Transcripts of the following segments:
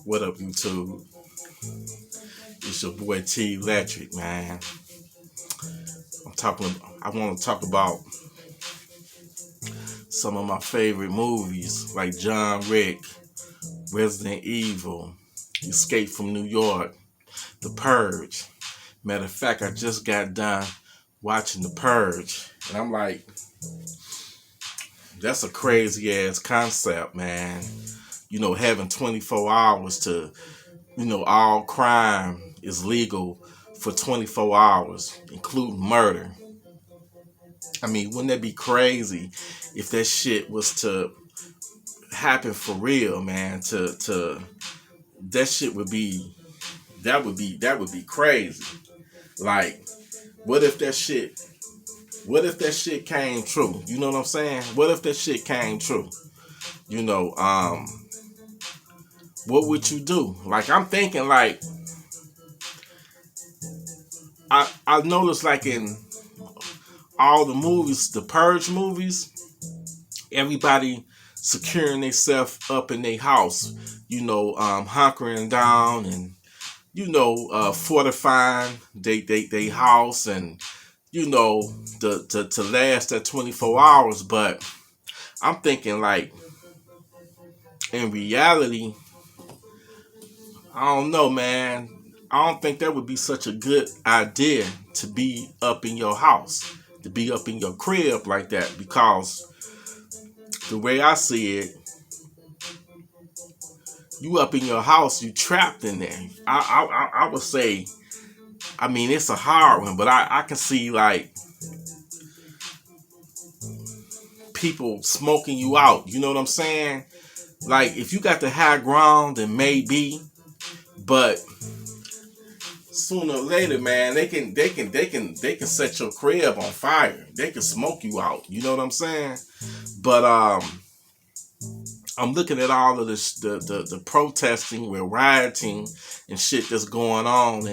What up, YouTube? It's your boy T Electric, man. I'm talking. I want to talk about some of my favorite movies, like John Wick, Resident Evil, Escape from New York, The Purge. Matter of fact, I just got done watching The Purge, and I'm like, that's a crazy ass concept, man. Having 24 hours to, all crime is legal for 24 hours, including murder. I mean, wouldn't that be crazy if that shit was to happen for real, man? To that shit would be that would be crazy. Like, what if that shit came true? You know what I'm saying? What if that shit came true? You know, what would you do? Like, I'm thinking, like, I noticed, like, in all the movies, the Purge movies, everybody securing themselves up in their house, hunkering down and, fortifying they house and, to last that 24 hours. But I'm thinking, like, in reality, I don't know, man. I don't think that would be such a good idea to be up in your house, to be up in your crib like that, because the way I see it, you up in your house, you trapped in there. I would say, I mean, it's a hard one, but I can see, like, people smoking you out. You know what I'm saying? Like, if you got the high ground, then maybe, but sooner or later, man, they can set your crib on fire. They can smoke you out. You know what I'm saying? But I'm looking at all of this, the protesting, we're rioting and shit that's going on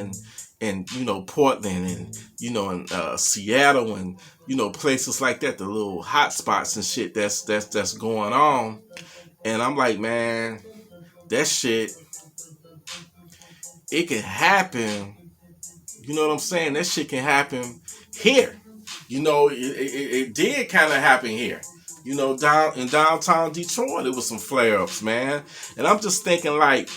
in Portland and in Seattle and places like that, the little hot spots and shit that's going on. And I'm like, man, that shit, it can happen. You know what I'm saying? That shit can happen here. It did kind of happen here. Down in downtown Detroit, it was some flare-ups, man. And I'm just thinking, like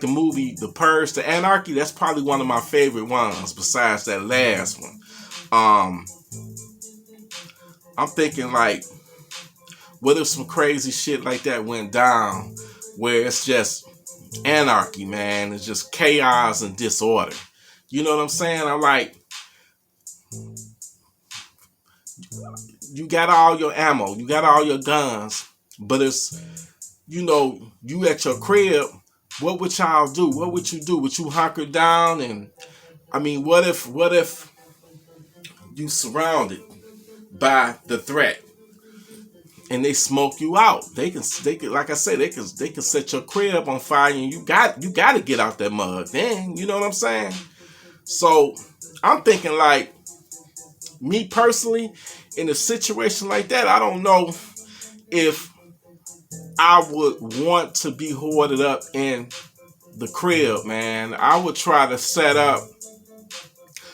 the movie The Purge, the Anarchy, that's probably one of my favorite ones besides that last one. I'm thinking, like, what if some crazy shit like that went down where it's just anarchy, man? It's just chaos and disorder. You know what I'm saying? I'm like, you got all your ammo, you got all your guns, but it's, you at your crib, what would y'all do? What would you do? Would you hunker down? And I mean, what if you surrounded by the threat and they smoke you out? They can, like I said, they can set your crib on fire, and you got to get out that mud. Then, you know what I'm saying? So I'm thinking, like, me personally, in a situation like that, I don't know if I would want to be hoarded up in the crib, man. I would try to set up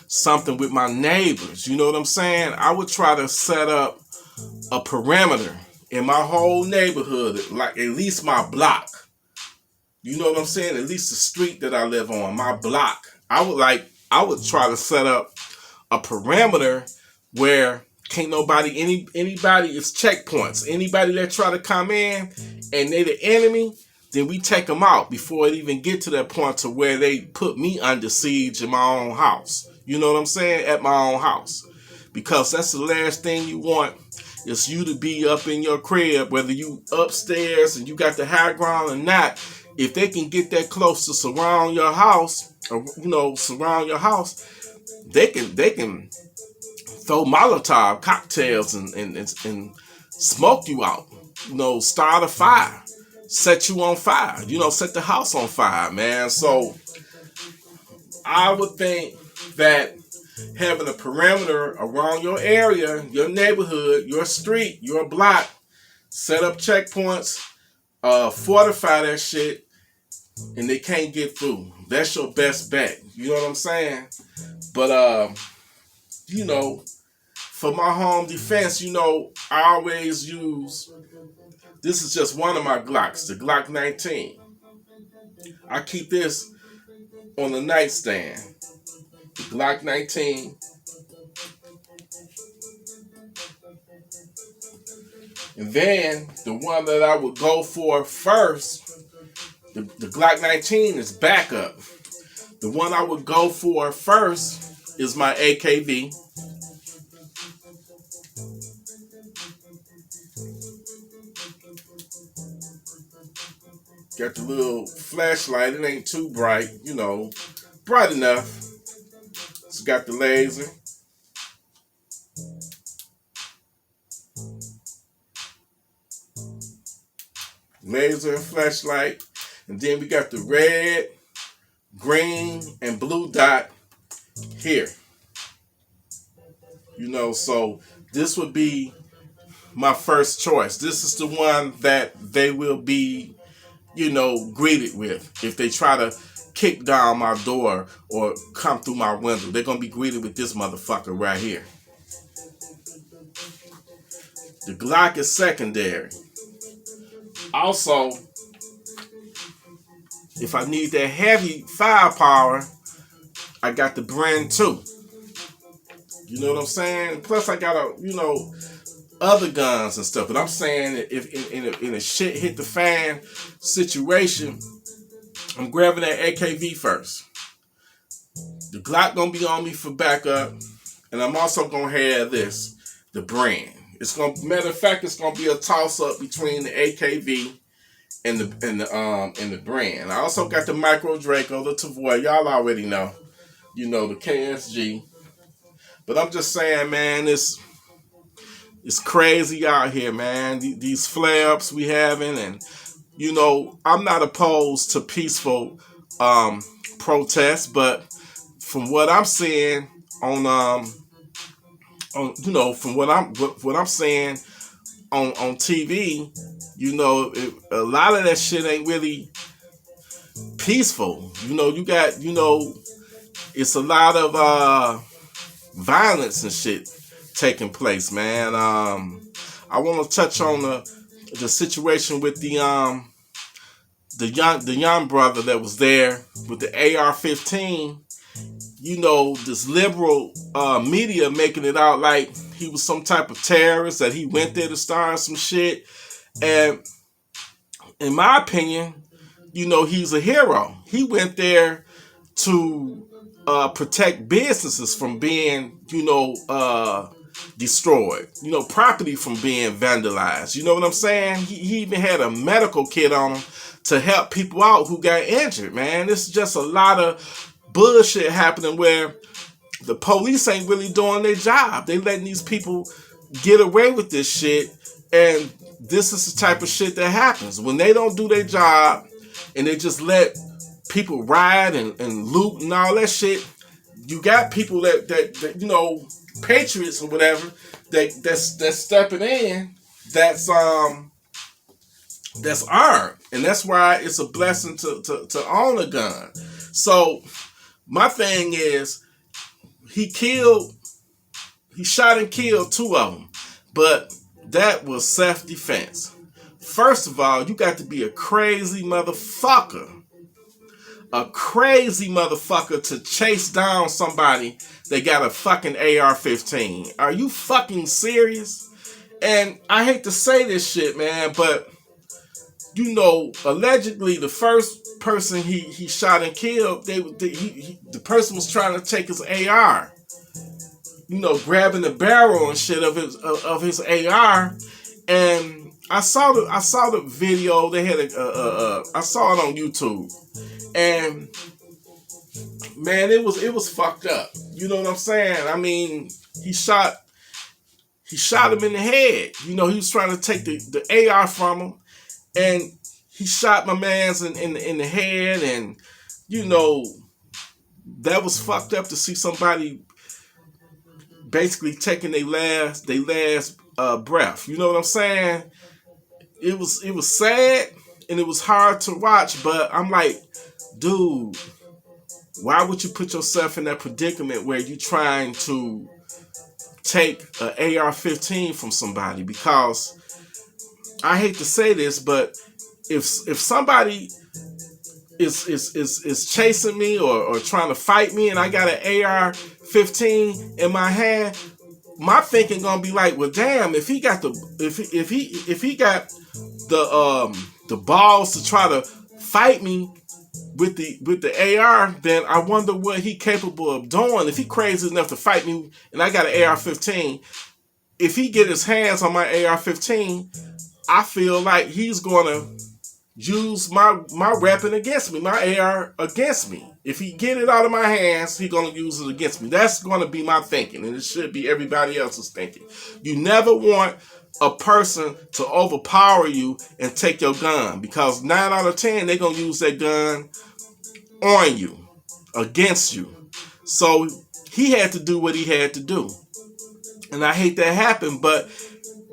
something with my neighbors. You know what I'm saying? I would try to set up a perimeter in my whole neighborhood, like at least my block. You know what I'm saying? At least the street that I live on, my block. I would try to set up a perimeter where can't nobody, anybody, it's checkpoints. Anybody that try to come in and they the enemy, then we take them out before it even get to that point to where they put me under siege in my own house. You know what I'm saying? At my own house. Because that's the last thing you want, is you to be up in your crib, whether you upstairs and you got the high ground or not. If they can get that close to surround your house, or surround your house, they can throw Molotov cocktails and smoke you out. Start a fire, set you on fire. Set the house on fire, man. So I would think that having a perimeter around your area, your neighborhood, your street, your block, set up checkpoints, fortify that shit, and they can't get through. That's your best bet. You know what I'm saying? But you know, for my home defense, you know, I always use. This is just one of my Glocks, the Glock 19. I keep this on the nightstand. The Glock 19. And then the one that I would go for first, the Glock 19 is backup. The one I would go for first is my AKV. Got the little flashlight. It ain't too bright, you know, bright enough. It's got the laser. Laser and flashlight. And then we got the red, green, and blue dot here. You know, so this would be my first choice. This is the one that they will be, you know, greeted with. If they try to kick down my door or come through my window, they're going to be greeted with this motherfucker right here. The Glock is secondary. Also, if I need that heavy firepower, I got the Bren 2. You know what I'm saying? Plus, I got other guns and stuff. But I'm saying if in a shit hit the fan situation, I'm grabbing that AKV first. The Glock gonna be on me for backup, and I'm also gonna have this, the Bren. Matter of fact, it's gonna be a toss up between the AKV and the Bren. I also got the Micro Draco, the Tavoy. Y'all already know, you know, the KSG. But I'm just saying, man, it's crazy out here, man. These flare-ups we having, and you know, I'm not opposed to peaceful protests, but from what I'm seeing on you know, from what I'm saying on TV, you know, a lot of that shit ain't really peaceful. You know, you got, you know, it's a lot of violence and shit taking place, man. I want to touch on the situation with the young brother that was there with the AR-15. You know, this liberal media making it out like he was some type of terrorist, that he went there to start some shit. And in my opinion, you know, he's a hero. He went there to protect businesses from being, you know, destroyed. You know, property from being vandalized. You know what I'm saying? He even had a medical kit on him to help people out who got injured, man. It's just a lot of bullshit happening where the police ain't really doing their job. They letting these people get away with this shit, and this is the type of shit that happens when they don't do their job and they just let people ride and loot and all that shit. You got people that you know, patriots or whatever, that's stepping in, that's armed, and that's why it's a blessing to own a gun. So my thing is, he shot and killed 2 of them, but that was self-defense. First of all, you got to be a crazy motherfucker to chase down somebody that got a fucking AR-15. Are you fucking serious? And I hate to say this shit, man, but you know, allegedly the first person he shot and killed, the person was trying to take his AR. You know, grabbing the barrel and shit of his AR, and I saw the video. They had I saw it on YouTube, and man, it was fucked up. You know what I'm saying? I mean, he shot him in the head. You know, he was trying to take the AR from him, and he shot my man's in the head, and you know, that was fucked up to see somebody basically taking their last breath. You know what I'm saying? It was sad, and it was hard to watch. But I'm like, dude, why would you put yourself in that predicament where you trying to take an AR-15 from somebody? Because I hate to say this, but if somebody is chasing me or trying to fight me and I got an AR-15 in my hand, my thinking gonna be like, well, damn, if he got if he got the balls to try to fight me with the AR, then I wonder what he capable of doing. If he crazy enough to fight me and I got an AR-15, if he get his hands on my AR-15, I feel like he's gonna use my weapon against me, my AR against me. If he get it out of my hands, he gonna use it against me. That's gonna be my thinking, and it should be everybody else's thinking. You never want a person to overpower you and take your gun, because 9 out of 10 they're gonna use that gun on you, against you. So he had to do what he had to do, and I hate that happened, but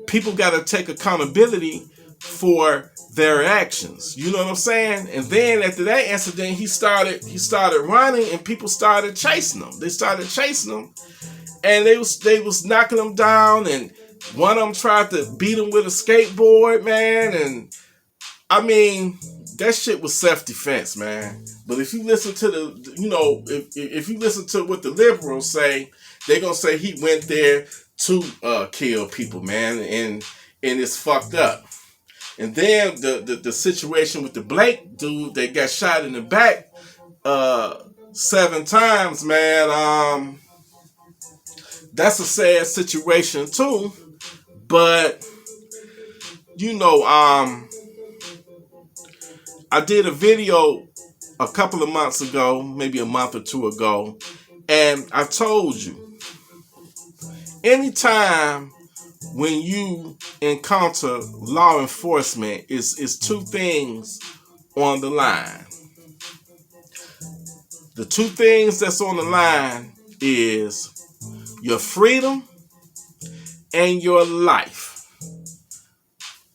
people got to take accountability for their actions. You know what I'm saying? And then after that incident, he started running, and people started chasing him. They started chasing him, and they was knocking him down, and one of them tried to beat him with a skateboard, man. And I mean, that shit was self-defense, man. But if you listen to the, you know, if you listen to what the liberals say, they're gonna say he went there to kill people, man, and it's fucked up. And then the situation with the Blake dude that got shot in the back 7 times, man. That's a sad situation too. But you know, I did a video a couple of months ago, maybe a month or 2 ago, and I told you, anytime when you encounter law enforcement, is 2 things on the line. The 2 things that's on the line is your freedom and your life.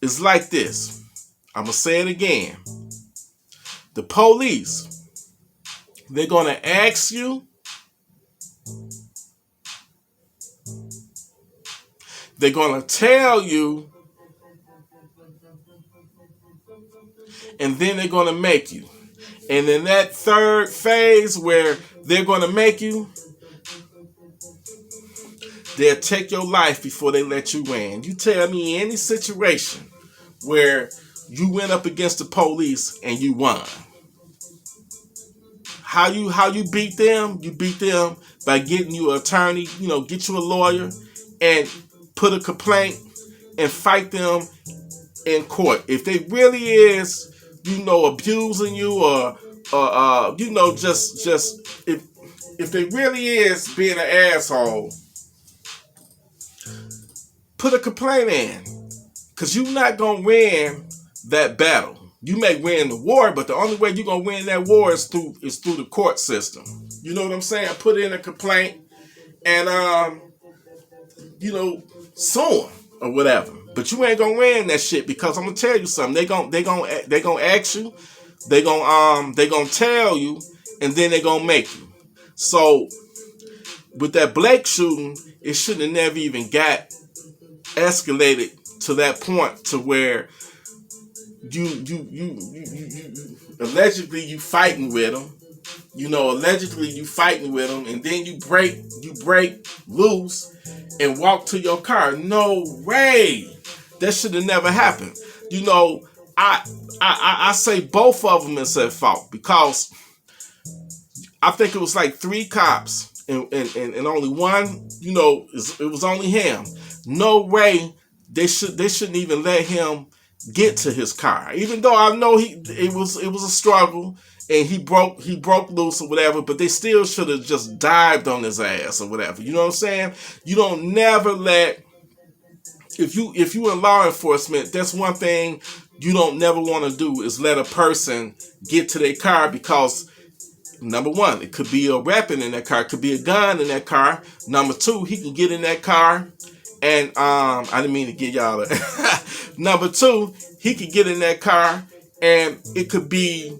It's like this. I'm going to say it again. The police, they're going to ask you, they're going to tell you, and then they're going to make you. And in that 3rd phase where they're going to make you, they'll take your life before they let you in. You tell me any situation where you went up against the police and you won. How you beat them? You beat them by getting you an attorney, you know, get you a lawyer and put a complaint and fight them in court. If they really is, you know, abusing you or you know, just if they really is being an asshole, put a complaint in, because you're not gonna win that battle. You may win the war, but the only way you're gonna win that war is through the court system. You know what I'm saying? Put in a complaint and you know, sue them or whatever. But you ain't gonna win that shit, because I'm gonna tell you something. They gonna ask you, they gonna tell you, and then they gonna make you. So with that Blake shooting, it shouldn't have never even got escalated to that point to where you allegedly you fighting with them. You know, allegedly you fighting with them, and then you break loose and walk to your car. No way. That should have never happened. You know, I say both of them is at fault, because I think it was like 3 cops and only one, you know, it was only him. No way they shouldn't even let him get to his car. Even though I know it was a struggle and he broke loose or whatever, but they still should have just dived on his ass or whatever. You know what I'm saying? You don't never let, if you in law enforcement, that's one thing you don't never want to do, is let a person get to their car, because number 1, it could be a weapon in that car, it could be a gun in that car. Number 2, he can get in that car and I didn't mean to get y'all Number 2, he could get in that car and it could be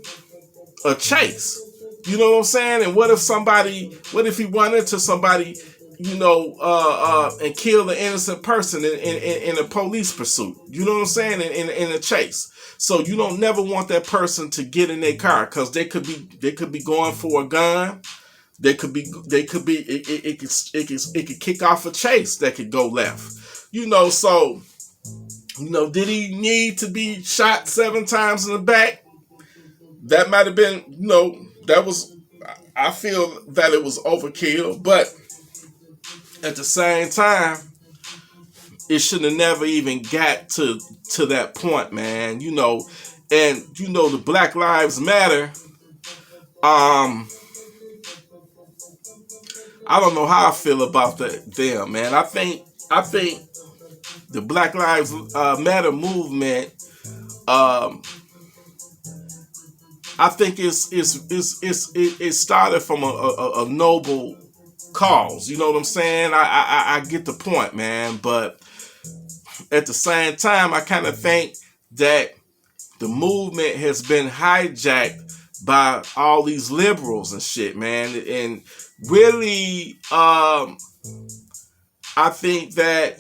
a chase. You know what I'm saying? And what if he run into somebody, and kill an innocent person in a police pursuit? You know what I'm saying? In a chase. So you don't never want that person to get in their car because they could be going for a gun. It could kick off a chase that could go left. So did he need to be shot 7 times in the back? That might have been, that was, I feel that it was overkill, but at the same time, it should have never even got to that point, man. And the Black Lives Matter. I don't know how I feel about them, man. I think the Black Lives Matter movement. I think it started from a noble cause. You know what I'm saying? I get the point, man. But at the same time, I kind of think that the movement has been hijacked by all these liberals and shit, man. And really, I think that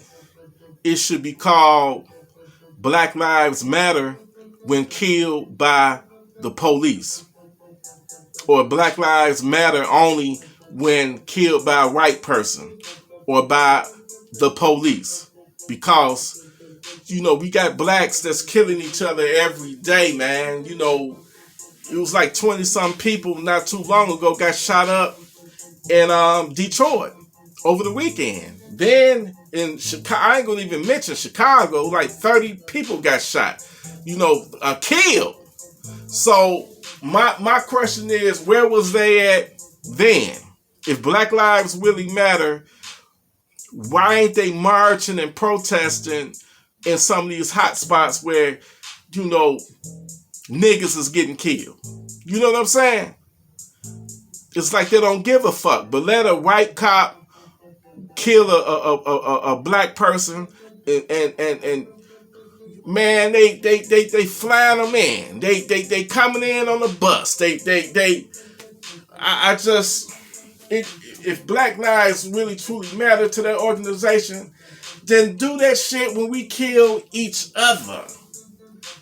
it should be called Black Lives Matter when killed by the police, or Black Lives Matter only when killed by a white person or by the police, because we got blacks that's killing each other every day, man. It was like 20 some people not too long ago got shot up in Detroit over the weekend. Then in Chicago, I ain't gonna even mention Chicago, like 30 people got shot, killed. So my question is, where was they at then? If Black Lives really matter, why ain't they marching and protesting in some of these hot spots where, niggas is getting killed? You know what I'm saying? It's like they don't give a fuck. But let a white cop kill a black person and man, they flying them in. They coming in on the bus. If Black Lives really truly matter to that organization, then do that shit when we kill each other.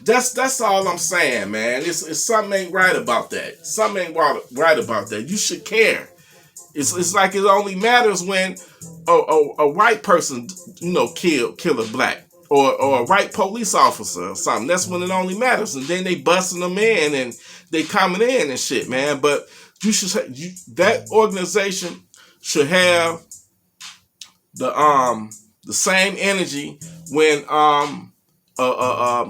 That's all I'm saying, man. It's something ain't right about that. Something ain't right about that. You should care. It's like it only matters when a white person, kill a black. Or a white police officer or something. That's when it only matters. And then they busting them in and they coming in and shit, man. But that organization should have the same energy when a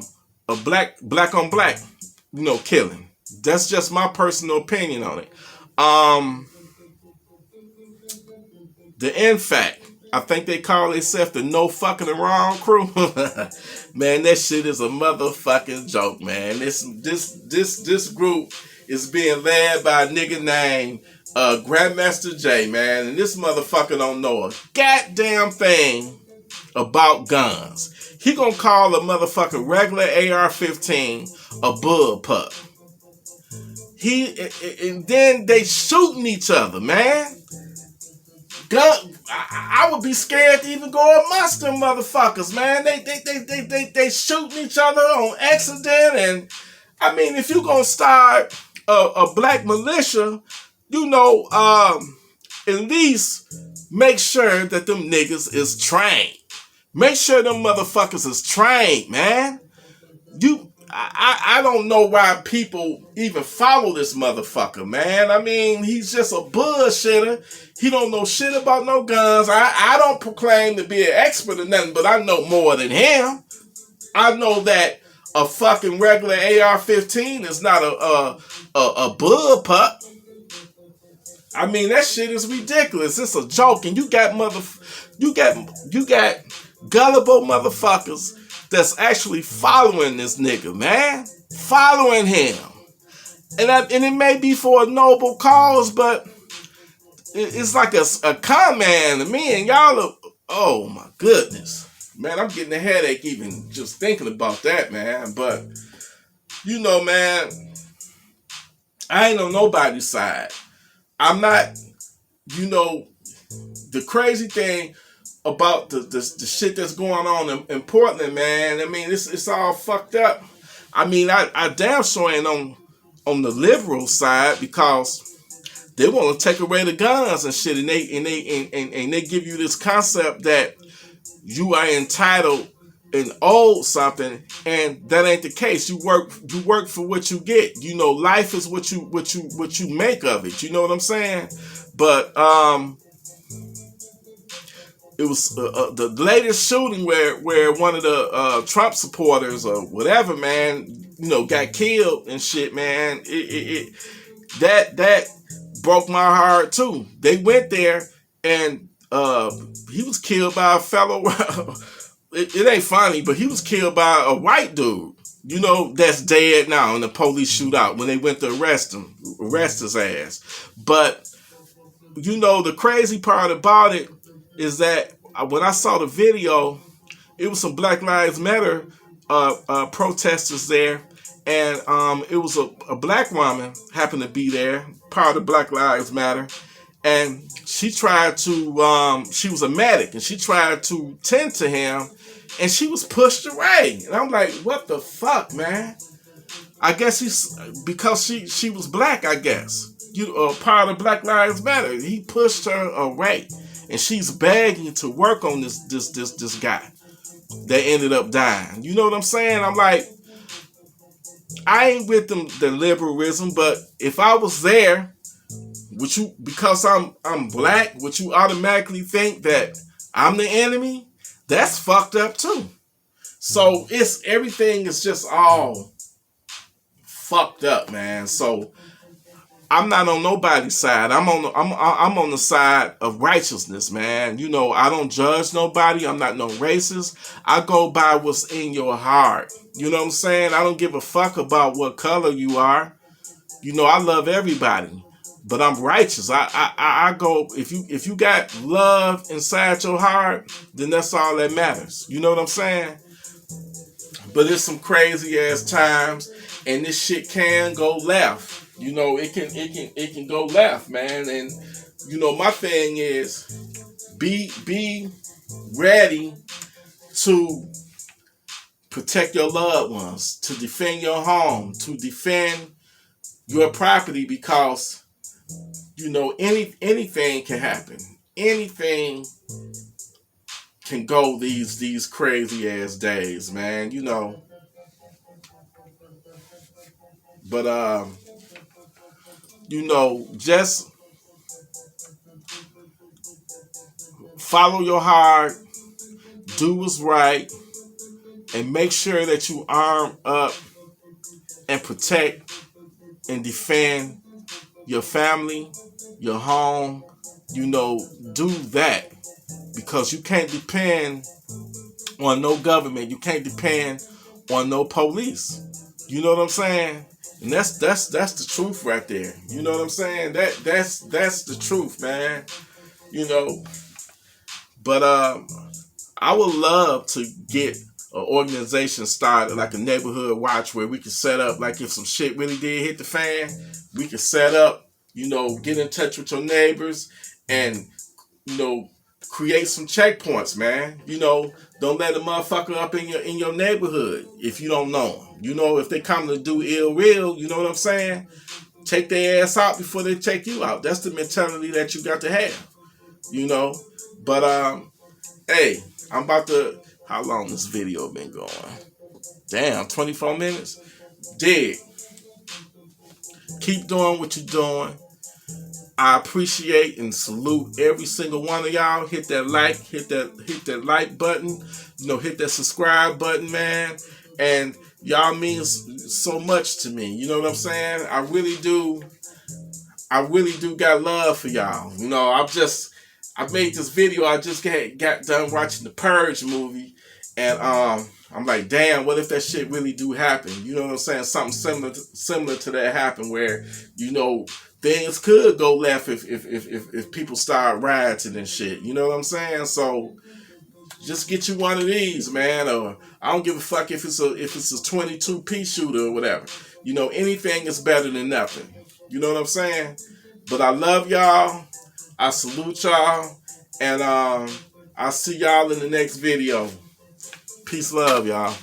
black on black, killing. That's just my personal opinion on it. The in fact, I think they call themselves the No Fucking Around crew. Man, that shit is a motherfucking joke, man. This group is being led by a nigga named Grandmaster J, man. And this motherfucker don't know a goddamn thing about guns. He gonna call a motherfucking regular AR-15 a bullpup. And then they shooting each other, man. I would be scared to even go amongst them motherfuckers, man. They shooting each other on accident, and I mean, if you gonna start a black militia, at least make sure that them niggas is trained. Make sure them motherfuckers is trained, man. I don't know why people even follow this motherfucker, man. I mean, he's just a bullshitter. He don't know shit about no guns. I don't proclaim to be an expert or nothing, but I know more than him. I know that a fucking regular AR-15 is not a bullpup. I mean, that shit is ridiculous. It's a joke, and you got gullible motherfuckers that's actually following this nigga, man. Following him. And it may be for a noble cause, but it's like a command to me, and y'all are, oh my goodness. Man, I'm getting a headache even just thinking about that, man. But You know, man, I ain't on nobody's side. I'm not, you know, the crazy thing about the shit that's going on in Portland, man. I mean, it's all fucked up. I mean, I damn sure ain't on the liberal side because they want to take away the guns and shit, and they give you this concept that you are entitled and owed something, and that ain't the case. You work for what you get. You know, life is what you make of it. You know what I'm saying? But it was the latest shooting where one of the Trump supporters or whatever, man, you know, got killed and shit, man. That broke my heart too. They went there and he was killed by a fellow. It ain't funny, but he was killed by a white dude. You know, that's dead now in the police shootout when they went to arrest his ass. But you know, the crazy part about it is that when I saw the video, it was some Black Lives Matter protesters there, and it was a black woman happened to be there, part of Black Lives Matter, and she tried to, she was a medic, and she tried to tend to him, and she was pushed away, and I'm like, what the fuck, man? I guess because she was black, I guess. Part of Black Lives Matter. He pushed her away, and she's begging to work on this guy that ended up dying. You know what I'm saying? I'm like, I ain't with them the liberalism, but if I was there, would you, because I'm black, would you automatically think that I'm the enemy? That's fucked up too. So everything is just all fucked up, man. So I'm not on nobody's side. I'm on the side of righteousness, man. You know, I don't judge nobody. I'm not no racist. I go by what's in your heart. You know what I'm saying? I don't give a fuck about what color you are. You know, I love everybody, but I'm righteous. I go, if you got love inside your heart, then that's all that matters. You know what I'm saying? But it's some crazy ass times, and this shit can go left. You know, it can go left, man. And you know, my thing is be ready to protect your loved ones, to defend your home, to defend your property, because you know anything can happen. Anything can go these crazy ass days, man. You know, but you know, just follow your heart, do what's right, and make sure that you arm up and protect and defend your family, your home. You know, do that, because you can't depend on no government. You can't depend on no police. You know what I'm saying? And that's the truth right there. You know what I'm saying? That's the truth, man. You know, but I would love to get an organization started, like a neighborhood watch, where we can set up, like if some shit really did hit the fan, we can set up, you know, get in touch with your neighbors and, you know, create some checkpoints, man. You know, don't let a motherfucker up in your neighborhood if you don't know them. You know, if they come to do ill will, you know what I'm saying? Take their ass out before they take you out. That's the mentality that you got to have, you know. But hey, I'm about to. How long this video been going? Damn, 24 minutes. Dig. Keep doing what you're doing. I appreciate and salute every single one of y'all. Hit that like, hit that like button. You know, hit that subscribe button, man. And y'all mean so much to me. You know what I'm saying? I really do got love for y'all. You know, I made this video. I just got done watching the Purge movie, and I'm like, damn, what if that shit really do happen? You know what I'm saying? Something similar to that happen, where, you know, things could go left if people start rioting and shit. You know what I'm saying? So Just get you one of these, man. Or I don't give a fuck if it's a 22 piece shooter or whatever. You know, anything is better than nothing. You know what I'm saying? But I love y'all. I salute y'all. And I'll see y'all in the next video. Peace, love, y'all.